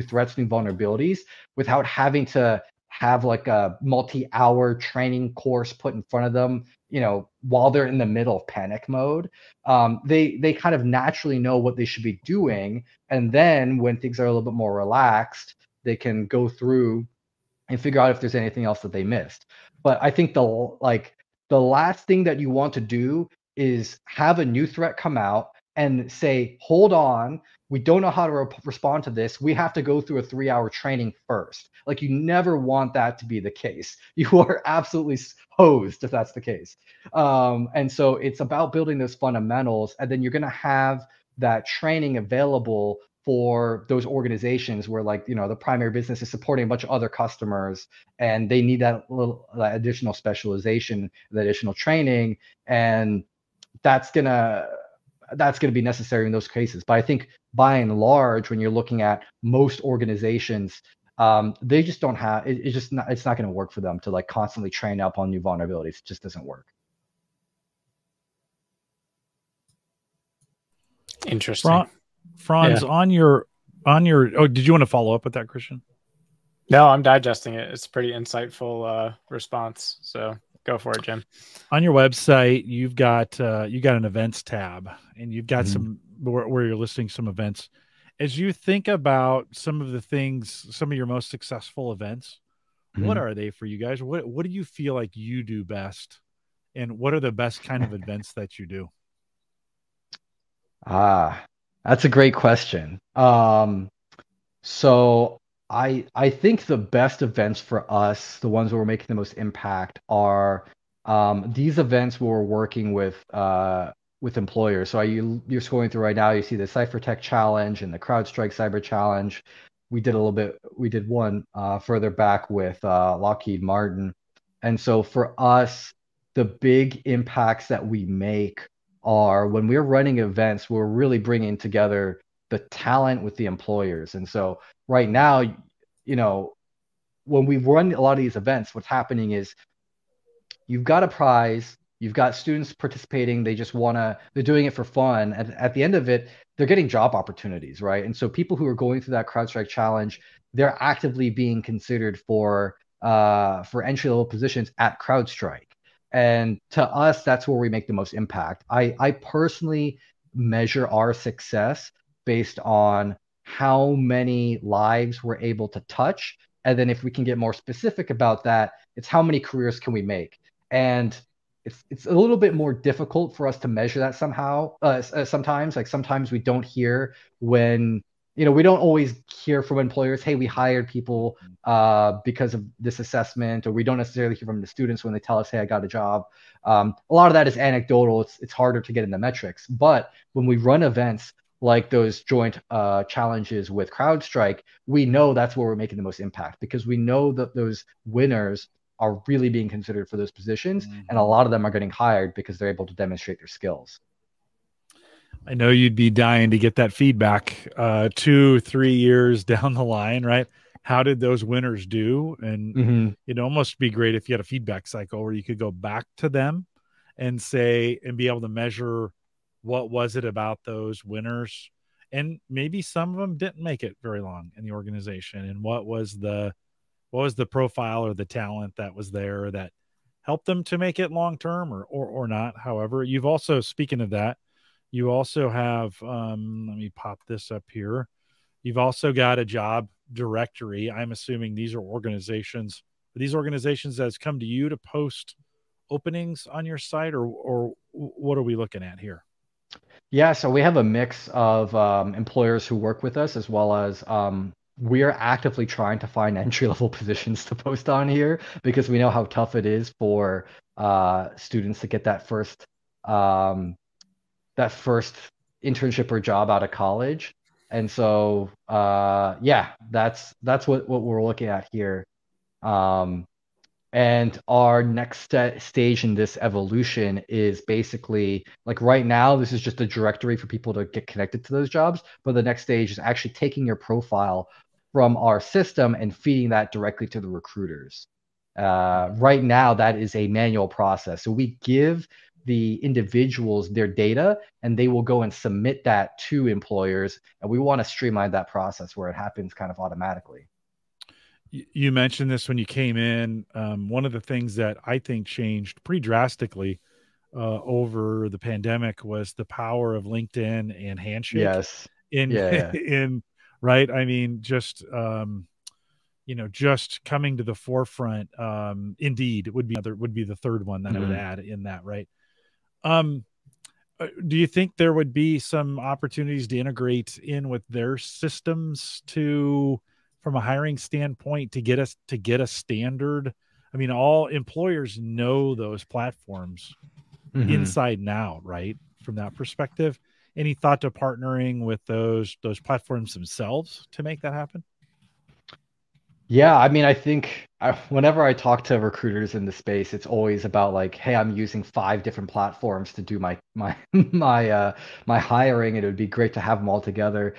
threats, new vulnerabilities, without having to have like a multi-hour training course put in front of them, while they're in the middle of panic mode. They kind of naturally know what they should be doing. And then when things are a little bit more relaxed, they can go through and figure out if there's anything else that they missed. But I think the last thing that you want to do is have a new threat come out and say, hold on, we don't know how to respond to this. We have to go through a 3-hour training first. Like, you never want that to be the case. You are absolutely hosed if that's the case. And so it's about building those fundamentals, and then you're going to have that training available for those organizations where, like, the primary business is supporting a bunch of other customers and they need that additional specialization, that additional training. And that's gonna be necessary in those cases. But I think by and large, when you're looking at most organizations, they just don't have it. It's not going to work for them to like constantly train up on new vulnerabilities. It just doesn't work. Interesting. Franz, yeah. on your did you want to follow up with that, Christian? No, I'm digesting it. It's a pretty insightful response. So go for it, Jim. On your website, you've got an events tab, and you've got some where you're listing some events. As you think about some of the things, some of your most successful events, what are they for you guys? What do you feel like you do best, and what are the best kind of events that you do? That's a great question. So I think the best events for us, the ones where we're making the most impact, are these events where we're working with employers. So you're scrolling through right now, you see the CypherTech Challenge and the CrowdStrike Cyber Challenge. We did one further back with Lockheed Martin. And so for us, the big impacts that we make are when we're running events, we're really bringing together the talent with the employers. And so right now, when we run a lot of these events, what's happening is you've got a prize, you've got students participating, they're doing it for fun. And at the end of it, they're getting job opportunities, right? And so people who are going through that CrowdStrike Challenge, they're actively being considered for entry-level positions at CrowdStrike. And to us, that's where we make the most impact. I personally measure our success based on how many lives we're able to touch. And then if we can get more specific about that, it's how many careers can we make. And it's a little bit more difficult for us to measure that somehow. Sometimes we don't hear when, we don't always hear from employers, hey, we hired people because of this assessment, or we don't necessarily hear from the students when they tell us, hey, I got a job. A lot of that is anecdotal. It's harder to get in the metrics. But when we run events, like those joint challenges with CrowdStrike, we know that's where we're making the most impact, because we know that those winners are really being considered for those positions, and a lot of them are getting hired because they're able to demonstrate their skills. I know you'd be dying to get that feedback 2-3 years down the line, right? How did those winners do? And it'd almost be great if you had a feedback cycle where you could go back to them and say, and be able to measure what was it about those winners. And maybe some of them didn't make it very long in the organization. And what was the profile or the talent that was there that helped them to make it long term, or not. However, you've also, speaking of that, you also have, let me pop this up here. You've also got a job directory. I'm assuming these organizations that has come to you to post openings on your site, or what are we looking at here? Yeah, so we have a mix of employers who work with us, as well as we are actively trying to find entry-level positions to post on here, because we know how tough it is for students to get that first internship or job out of college. And so yeah, that's what we're looking at here. And our next stage in this evolution is basically, like, right now, this is just a directory for people to get connected to those jobs. But the next stage is actually taking your profile from our system and feeding that directly to the recruiters. Right now, that is a manual process. So we give the individuals their data, and they will go and submit that to employers. And we want to streamline that process where it happens kind of automatically. You mentioned this when you came in. One of the things that I think changed pretty drastically over the pandemic was the power of LinkedIn and Handshake. Yes. In right. I mean, just just coming to the forefront. Indeed, would be the third one that I would add in that, right? Do you think there would be some opportunities to integrate in with their systems from a hiring standpoint, to get a standard? I mean, all employers know those platforms inside and out, right? From that perspective, any thought to partnering with those platforms themselves to make that happen? Yeah, I mean, I think whenever I talk to recruiters in the space, it's always about like, hey, I'm using 5 different platforms to do my my hiring, and it would be great to have them all together.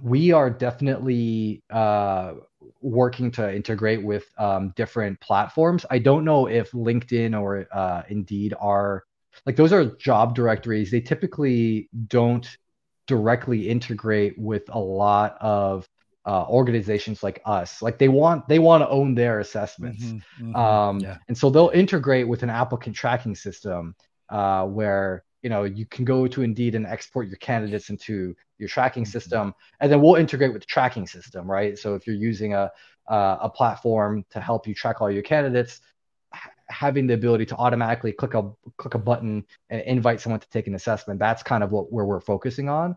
We are definitely working to integrate with different platforms. I don't know if LinkedIn or Indeed are, like, those are job directories. They typically don't directly integrate with a lot of organizations like us. Like, they want to own their assessments. Yeah. And so they'll integrate with an applicant tracking system where you can go to Indeed and export your candidates into your tracking system, and then we'll integrate with the tracking system, right? So if you're using a platform to help you track all your candidates, having the ability to automatically click a button and invite someone to take an assessment, that's kind of where we're focusing on.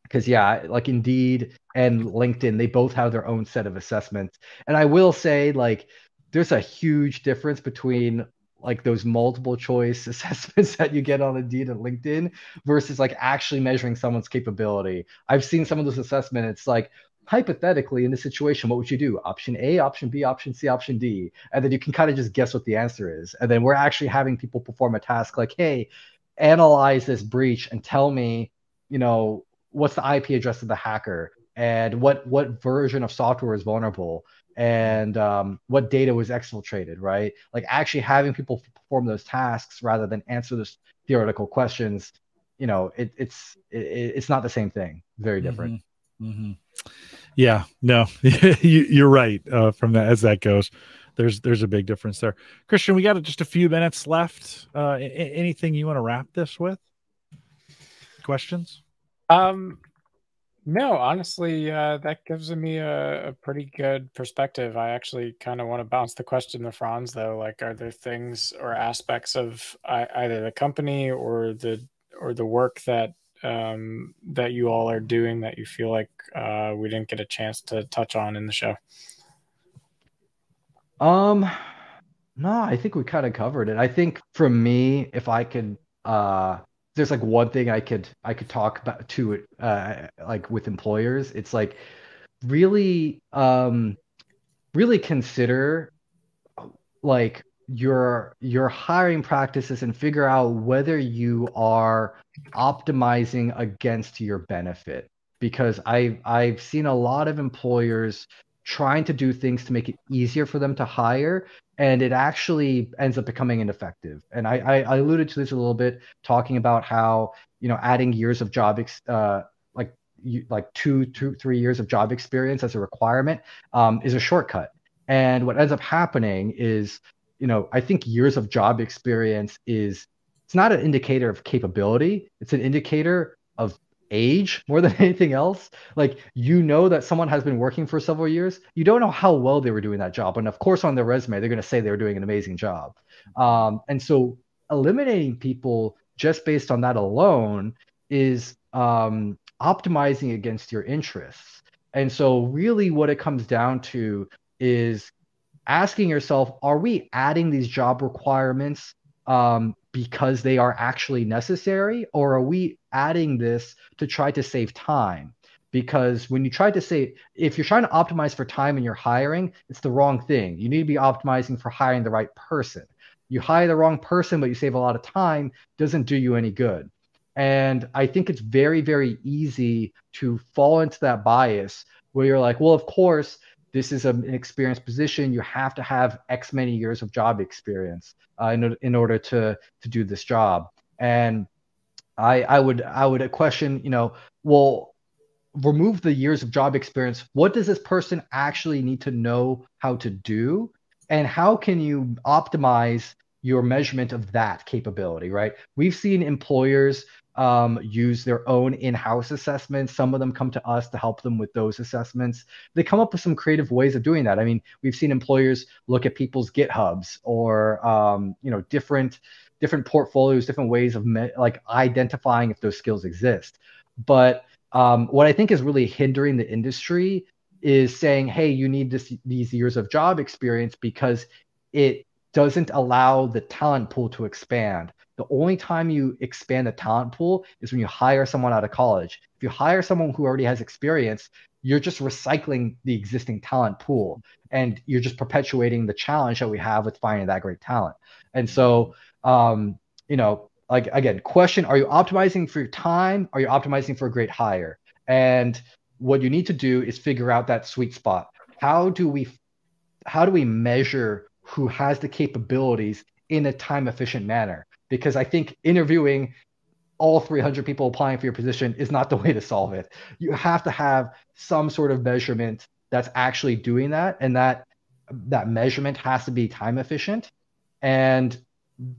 Because yeah, like Indeed and LinkedIn, they both have their own set of assessments. And I will say, like, there's a huge difference between like those multiple choice assessments that you get on Indeed and LinkedIn versus like actually measuring someone's capability. I've seen some of those assessments. It's like, hypothetically, in this situation, what would you do? Option A, option B, option C, option D. And then you can kind of just guess what the answer is. And then we're actually having people perform a task like, hey, analyze this breach and tell me, what's the IP address of the hacker, and what version of software is vulnerable, and what data was exfiltrated, right? Like, actually having people perform those tasks rather than answer those theoretical questions, it's not the same thing. Very different. Yeah, no, you're right. From that, as that goes, there's a big difference there. Christian, we got just a few minutes left. Anything you want to wrap this with? Questions? No, honestly, that gives me a pretty good perspective. I actually kind of want to bounce the question to Franz, though. Like, are there things or aspects of either the company or the work that that you all are doing that you feel like we didn't get a chance to touch on in the show? No, I think we kind of covered it. I think for me, if I could there's like one thing I could talk about to it, like with employers, it's like really really consider like your hiring practices and figure out whether you are optimizing against your benefit, because I've seen a lot of employers trying to do things to make it easier for them to hire, and it actually ends up becoming ineffective. And I alluded to this a little bit, talking about how, you know, adding years of like 2, 3 years of job experience as a requirement is a shortcut. And what ends up happening is, you know, I think years of job experience it's not an indicator of capability. It's an indicator of age more than anything else. Like, you know that someone has been working for several years. You don't know how well they were doing that job. And of course, on their resume, they're going to say they were doing an amazing job. And so eliminating people just based on that alone is optimizing against your interests. And so really what it comes down to is asking yourself, are we adding these job requirements because they are actually necessary, or are we adding this to try to save time? Because when you try to say, if you're trying to optimize for time and you're hiring, it's the wrong thing. You need to be optimizing for hiring the right person. You hire the wrong person, but you save a lot of time, doesn't do you any good. And I think it's very, very easy to fall into that bias where you're like, well, of course, this is an experienced position. You have to have X many years of job experience in order to do this job. And I would question, you know, well, remove the years of job experience. What does this person actually need to know how to do? And how can you optimize your measurement of that capability, right? We've seen employers use their own in-house assessments. Some of them come to us to help them with those assessments. They come up with some creative ways of doing that. I mean, we've seen employers look at people's GitHubs or you know, different portfolios, different ways of like identifying if those skills exist. But what I think is really hindering the industry is saying, hey, you need these years of job experience, because it doesn't allow the talent pool to expand. The only time you expand the talent pool is when you hire someone out of college. If you hire someone who already has experience, you're just recycling the existing talent pool, and you're just perpetuating the challenge that we have with finding that great talent. And so, you know, like, again, question, are you optimizing for your time? Are you optimizing for a great hire? And what you need to do is figure out that sweet spot. How do we measure who has the capabilities in a time efficient manner? Because I think interviewing all 300 people applying for your position is not the way to solve it. You have to have some sort of measurement that's actually doing that, and that measurement has to be time efficient. And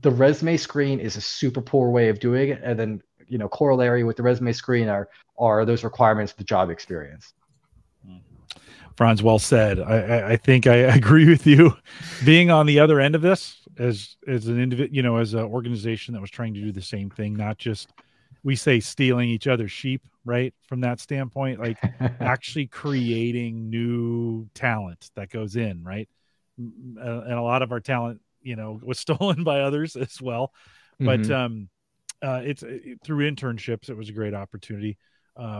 the resume screen is a super poor way of doing it. And then, you know, corollary with the resume screen are those requirements of the job experience. Franz, well said. I think I agree with you. Being on the other end of this as an individual, you know, as an organization that was trying to do the same thing, not just, we say, stealing each other's sheep, right? From that standpoint, like actually creating new talent that goes in, right? And a lot of our talent, you know, was stolen by others as well. But it's through internships, it was a great opportunity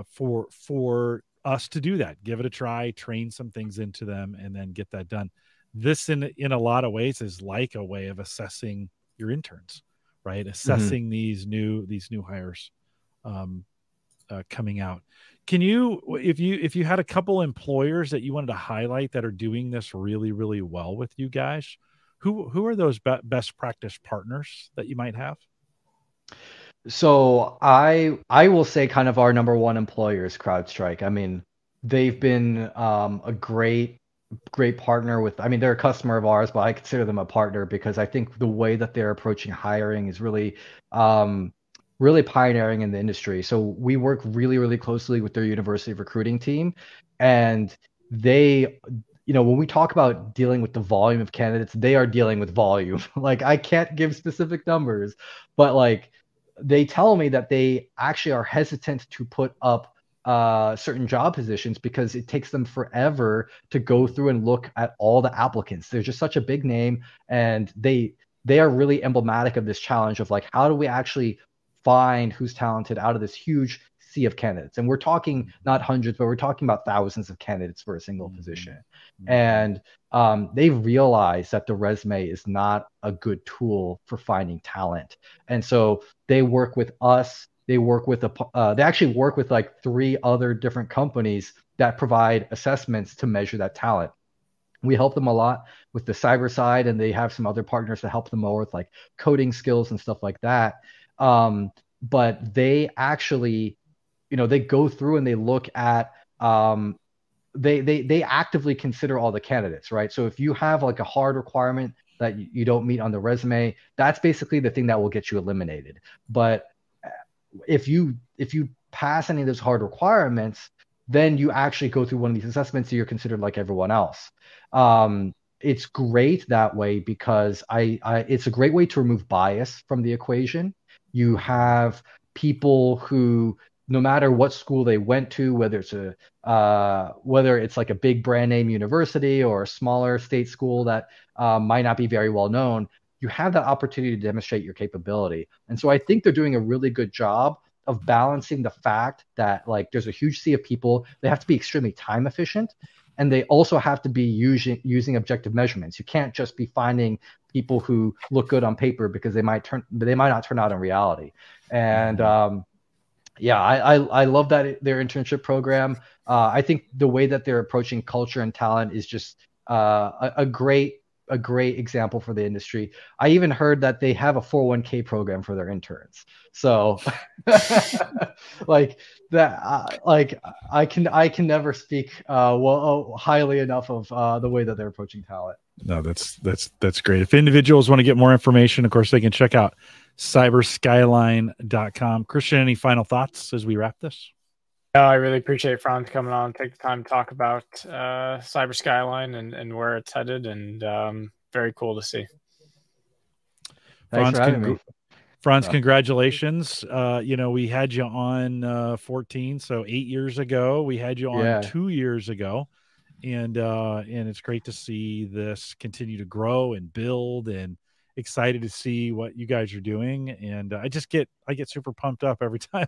for us to do that, give it a try, train some things into them, and then get that done. This in a lot of ways is like a way of assessing your interns, right? Assessing these new hires coming out. Can you, if you had a couple employers that you wanted to highlight that are doing this really, really well with you guys, who are those best practice partners that you might have? So I will say kind of our number one employer is CrowdStrike. I mean, they've been a great partner with, I mean, they're a customer of ours, but I consider them a partner because I think the way that they're approaching hiring is really really pioneering in the industry. So we work really, really closely with their university recruiting team, and they, you know, when we talk about dealing with the volume of candidates, they are dealing with volume. Like, I can't give specific numbers, but like, they tell me that they actually are hesitant to put up certain job positions because it takes them forever to go through and look at all the applicants. They're just such a big name, and they are really emblematic of this challenge of like, how do we actually find who's talented out of this huge sea of candidates. And we're talking not hundreds, but we're talking about thousands of candidates for a single position. And they realize that the resume is not a good tool for finding talent. And so they work with us. They work with they actually work with like 3 other different companies that provide assessments to measure that talent. We help them a lot with the cyber side, and they have some other partners that help them more with like coding skills and stuff like that. But they actually, they go through and they look at, they actively consider all the candidates, right? So if you have like a hard requirement that you don't meet on the resume, that's basically the thing that will get you eliminated. But if you pass any of those hard requirements, then you actually go through one of these assessments, so you're considered like everyone else. It's great that way because it's a great way to remove bias from the equation. You have people who, no matter what school they went to, whether it's like a big brand name university or a smaller state school that might not be very well known, you have that opportunity to demonstrate your capability. And so I think they're doing a really good job of balancing the fact that like there's a huge sea of people. They have to be extremely time efficient, and they also have to be using objective measurements. You can't just be finding people who look good on paper because they might not turn out in reality. And I love that their internship program. I think the way that they're approaching culture and talent is just a great example for the industry. I even heard that they have a 401k program for their interns. So like that, like I can never speak highly enough of the way that they're approaching talent. No, that's great. If individuals want to get more information, of course, they can check out cyberskyline.com. Christian, any final thoughts as we wrap this? I really appreciate Franz coming on, take the time to talk about Cyber Skyline and where it's headed, and very cool to see. Thanks for having me. Franz, congratulations. We had you on 14, so 8 years ago. We had you on 2 years ago, and it's great to see this continue to grow and build, and excited to see what you guys are doing. And I get super pumped up every time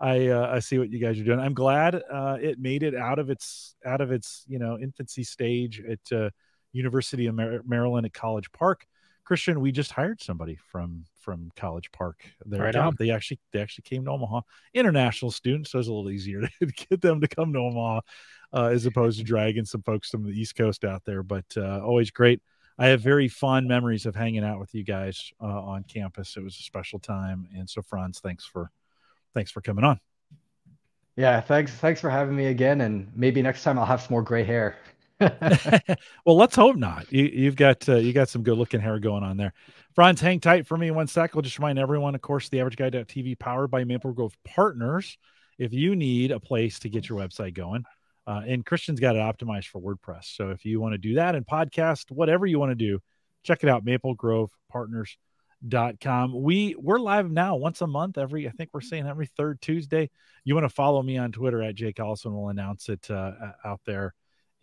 I see what you guys are doing. I'm glad it made it out of its infancy stage at University of Maryland at College Park. Christian, we just hired somebody from College Park. Their job. They actually came to Omaha. International students, so it's a little easier to get them to come to Omaha as opposed to dragging some folks from the East Coast out there. But always great. I have very fond memories of hanging out with you guys on campus. It was a special time. And so, Franz, thanks for coming on. Yeah, thanks for having me again. And maybe next time I'll have some more gray hair. Well, let's hope not. You got some good looking hair going on there. Franz, hang tight for me 1 sec. I'll just remind everyone, of course, theaverageguy.tv, powered by Maple Grove Partners. If you need a place to get your website going, and Christian's got it optimized for WordPress. So if you want to do that and podcast, whatever you want to do, check it out, maplegrovepartners.com. We're live now once a month, I think we're saying every third Tuesday. You want to follow me on Twitter at Jake Allison. We'll announce it out there,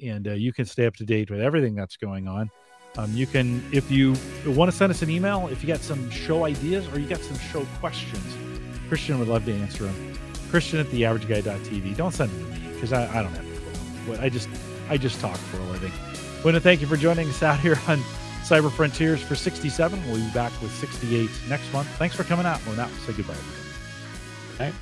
and you can stay up to date with everything that's going on. You can, if you want to send us an email, if you got some show ideas or you got some show questions, Christian would love to answer them. Christian at theaverageguy.tv. Don't send them to me because I don't have a clue. But I just talk for a living. I want to thank you for joining us out here on Cyber Frontiers for 67. We'll be back with 68 next month. Thanks for coming out. Well, now say goodbye, everybody. All right.